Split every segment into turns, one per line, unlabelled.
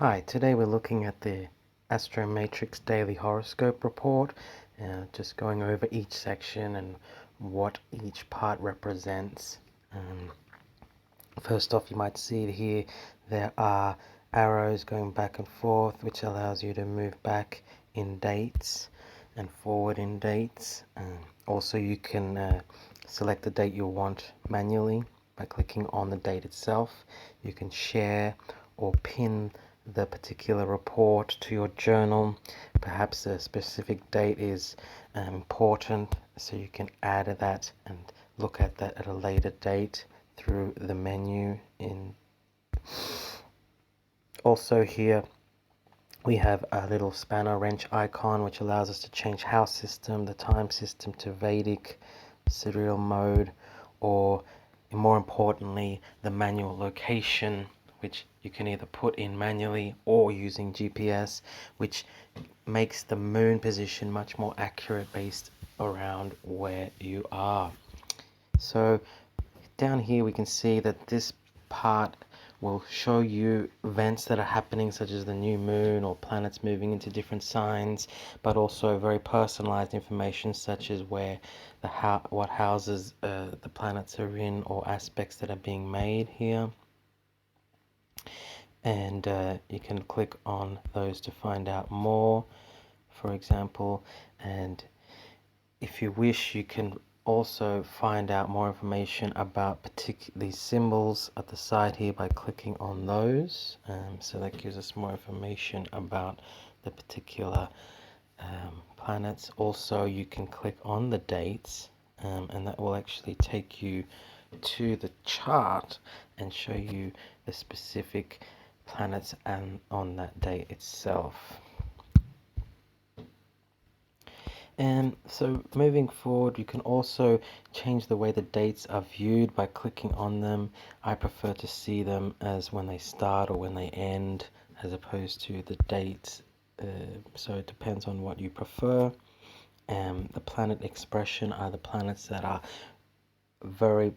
Hi, today we're looking at the AstroMatrix Daily Horoscope Report, just going over each section and what each part represents. First off, you might see here there are arrows going back and forth, which allows you to move back in dates and forward in dates. Also, you can select the date you want manually by clicking on the date itself. You can share or pin the particular report to your journal. Perhaps a specific date is important, so you can add that and look at that at a later date through the menu. Also here we have a little spanner wrench icon, which allows us to change house system, the time system to Vedic, serial mode, or more importantly the manual location, which you can either put in manually or using GPS, which makes the moon position much more accurate based around where you are. So down here we can see that this part will show you events that are happening, such as the new moon or planets moving into different signs, but also very personalized information such as where what houses the planets are in, or aspects that are being made here. And you can click on those to find out more, for example. And if you wish, you can also find out more information about these symbols at the side here by clicking on those. So that gives us more information about the particular planets. Also, you can click on the dates, and that will actually take you to the chart and show you the specific planets and on that date itself. And so moving forward, you can also change the way the dates are viewed by clicking on them. I prefer to see them as when they start or when they end, as opposed to the dates. So it depends on what you prefer. The planet expression are the planets that are very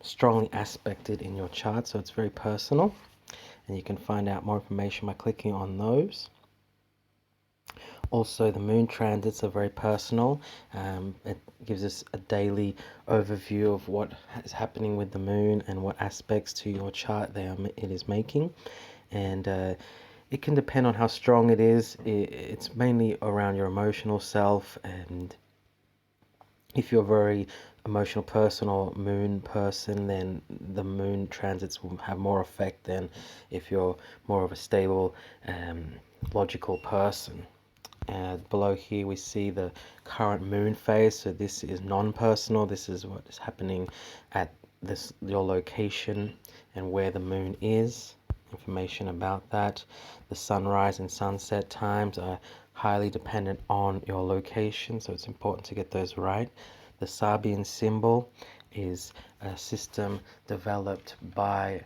strongly aspected in your chart, so it's very personal. And you can find out more information by clicking on those. Also, the moon transits are very personal. It gives us a daily overview of what is happening with the moon and what aspects to your chart it is making. And it can depend on how strong it is. It's mainly around your emotional self, and if you're a very emotional person or moon person, then the moon transits will have more effect than if you're more of a stable, logical person. Below here we see the current moon phase, so this is non-personal. This is what is happening at your location and where the moon is. Information about that. The sunrise and sunset times are highly dependent on your location, so it's important to get those right. The Sabian symbol is a system developed by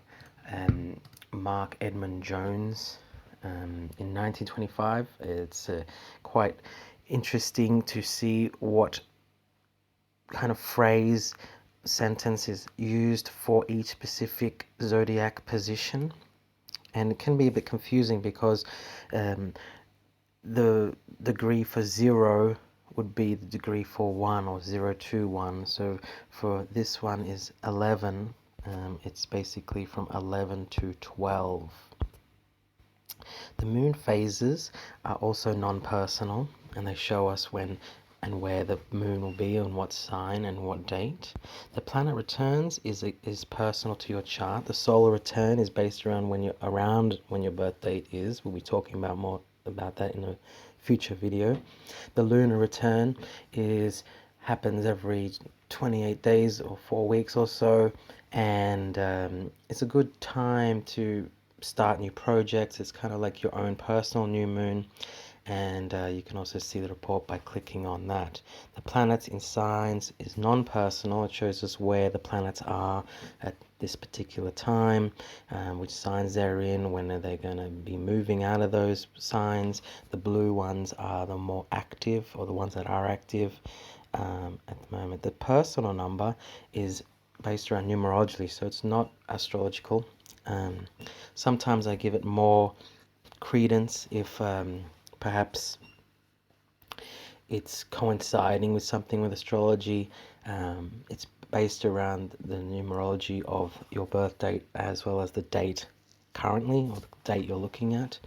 Mark Edmund Jones in 1925. It's quite interesting to see what kind of phrase, sentence is used for each specific zodiac position. And it can be a bit confusing because the degree for 0 would be the degree for 1, or 0 to 1. So for this one is 11. It's basically from 11 to 12. The moon phases are also non-personal, and they show us when and where the moon will be, on what sign and what date. The planet returns is personal to your chart. The solar return is based around when your birth date is. We'll be talking about more about that in a future video. The lunar return happens every 28 days or 4 weeks or so, and it's a good time to start new projects. It's kind of like your own personal new moon, and you can also see the report by clicking on that. The planets in signs is non-personal. It shows us where the planets are at this particular time, which signs they're in, when are they going to be moving out of those signs. The blue ones are the more active, or the ones that are active at the moment. The personal number is based around numerology, so it's not astrological. Sometimes I give it more credence if perhaps it's coinciding with something with astrology. It's based around the numerology of your birth date as well as the date currently, or the date you're looking at.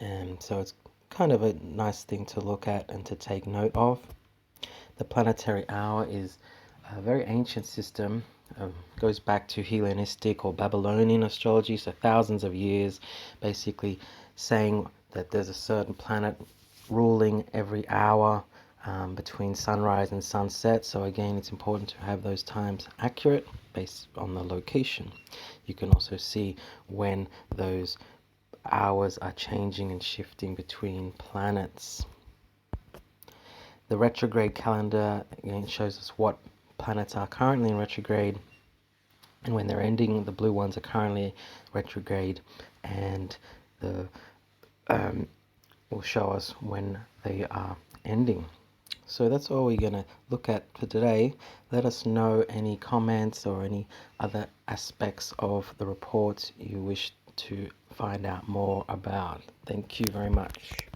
And so it's kind of a nice thing to look at and to take note of. The planetary hour is a very ancient system. Goes back to Hellenistic or Babylonian astrology, so thousands of years, basically saying that there's a certain planet ruling every hour between sunrise and sunset. So again, it's important to have those times accurate based on the location. You can also see when those hours are changing and shifting between planets. The retrograde calendar again shows us what planets are currently in retrograde, and when they're ending. The blue ones are currently retrograde, and the will show us when they are ending. So that's all we're going to look at for today. Let us know any comments or any other aspects of the reports you wish to find out more about. Thank you very much.